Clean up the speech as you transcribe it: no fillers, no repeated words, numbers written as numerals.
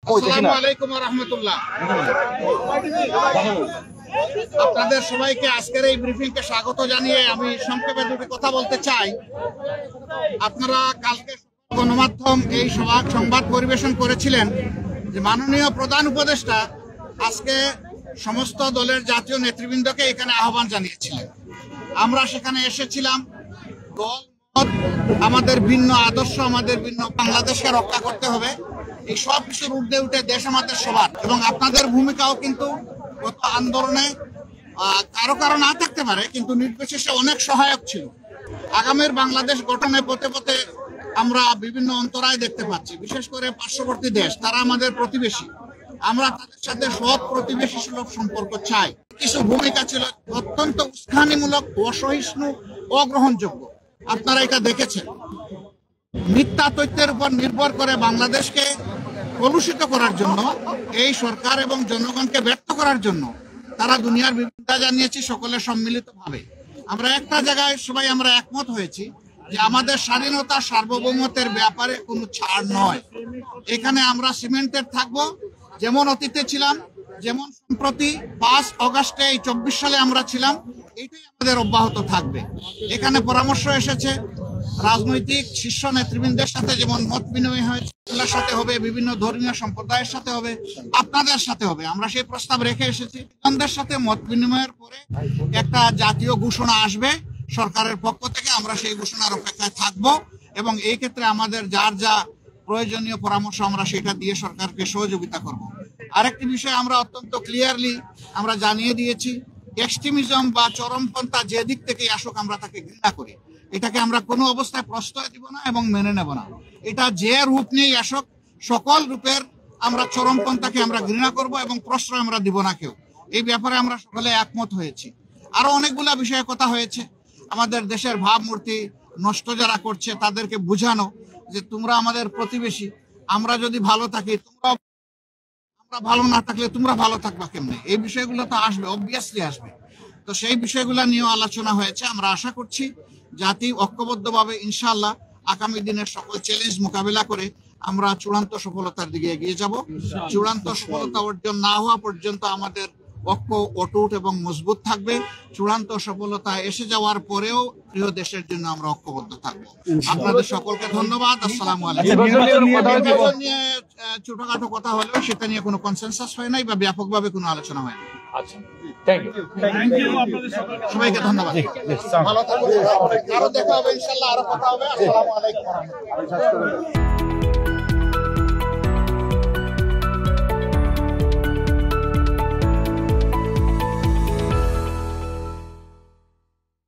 আসসালামু আলাইকুম ওয়া রাহমাতুল্লাহ। আপনাদের সবাইকে আজকের এই ব্রিফিংকে স্বাগত জানিয়ে আমি সংক্ষেপে দুটি কথা বলতে চাই। আপনারা কালকে গণমাধ্যম এই সংবাদ পরিবেশন করেছিলেন যে মাননীয় প্রধান উপদেষ্টা আজকে সমস্ত দলের জাতীয় নেতৃবৃন্দকে এখানে আহ্বান জানিয়েছিলেন। আমরা সেখানে এসেছিলাম। দল আমাদের ভিন্ন আদর্শ, আমাদের ভিন্ন বাংলাদেশকে রক্ষা করতে হবে, এই সব কিছুর ঊর্ধ্বে উঠে দেশ আমাদের সবার, এবং আপনাদের ভূমিকাও কিন্তু গত আন্দোলনে কারো না থাকতে পারে কিন্তু নির্বিশেষে অনেক সহায়ক ছিল। আগামীর বাংলাদেশ গঠনে পথে পথে আমরা বিভিন্ন অন্তরায় দেখতে পাচ্ছি, বিশেষ করে পার্শ্ববর্তী দেশ, তারা আমাদের প্রতিবেশী। আমরা তাদের সাথে সৎ প্রতিবেশী সুলভ সম্পর্ক চাই। কিছু ভূমিকা ছিল অত্যন্ত উস্কানিমূলক, অসহিষ্ণু, অগ্রহণযোগ্য। আপনারা এটা দেখেছেন। মিথ্যা তথ্যের উপর নির্ভর করে বাংলাদেশকে কলুষিত করার জন্য, এই সরকার এবং জনগণকে ব্যর্থ করার জন্য তারা দুনিয়ার বিভিন্ন জানিয়েছি সকলে সম্মিলিতভাবে। আমরা একটা জায়গায় সবাই আমরা একমত হয়েছি যে আমাদের স্বাধীনতা সার্বভৌমত্বের ব্যাপারে কোনো ছাড় নয়। এখানে আমরা সিমেন্টেড থাকবো, যেমন অতীতে ছিলাম, যেমন সম্প্রতি 5 অগাস্টে এই 24 সালে আমরা ছিলাম, এটাই আমাদের অব্যাহত থাকবে। এখানে পরামর্শ এসেছে রাজনৈতিক শীর্ষ নেতৃবৃন্দের সাথে, যেমন মত বিনিময় হয়েছে, সাথে হবে, বিভিন্ন ধর্মীয় সম্প্রদায়ের সাথে হবে, আপনাদের সাথে হবে। আমরা সেই প্রস্তাব রেখে এসেছি। আপনাদের সাথে মত বিনিময়ের পরে একটা জাতীয় ঘোষণা আসবে সরকারের পক্ষ থেকে। আমরা সেই ঘোষণার অপেক্ষায় থাকব এবং এই ক্ষেত্রে আমাদের যার যা প্রয়োজনীয় পরামর্শ আমরা সেটা দিয়ে সরকারকে সহযোগিতা করব। আরেকটি বিষয় আমরা অত্যন্ত ক্লিয়ারলি আমরা জানিয়ে দিয়েছি, এক্সট্রিমিজম বা চরমপন্থা যে দিক থেকে আসুক আমরা তাকে ঘৃণা করি। এটাকে আমরা কোনো অবস্থায় প্রশ্রয় দিব না এবং মেনে নেব না। এটা যে রূপ নিয়েই আসুক, সকল রূপের আমরা চরমপন্থাকে আমরা ঘৃণা করব এবং প্রশ্রয় আমরা দিব না কেউ। এই ব্যাপারে আমরা সকলে একমত হয়েছি। আরো অনেকগুলা বিষয়ে কথা হয়েছে। আমাদের দেশের ভাবমূর্তি নষ্ট যারা করছে তাদেরকে বুঝানো যে তোমরা আমাদের প্রতিবেশী, আমরা যদি ভালো থাকি তোমরা, আমরা ভালো না থাকলে তোমরা ভালো থাকবা কেমনে। এই বিষয়গুলো তো আসবে, অবভিয়াসলি আসবে। তো সেই বিষয়গুলো নিয়েও আলোচনা হয়েছে। আমরা আশা করছি জাতি ঐক্যবদ্ধভাবে ইনশাআল্লাহ আগামী দিনের সকল চ্যালেঞ্জ মোকাবিলা করে আমরা চূড়ান্ত সফলতার দিকে এগিয়ে যাব। চূড়ান্ত সফলতা অর্জন না হওয়া পর্যন্ত আমাদের ঐক্য অটুট এবং মজবুত থাকবে। চূড়ান্ত সফলতা এসে যাওয়ার পরেও প্রিয় দেশের জন্য আমরা ঐক্যবদ্ধ থাকবো। আপনাদের সকলকে ধন্যবাদ। আসসালামু আলাইকুম। নিয়ে ছোটখাটো কথা হলেও সেটা নিয়ে কোনো কনসেনসাস হয় নাই বা ব্যাপকভাবে কোনো আলোচনা হয়নি। সবাইকে ধন্যবাদ। ভালো থাকবেন। আরো দেখা হবে ইনশাআল্লাহ, আরো কথা হবে। আসসালামু আলাইকুম।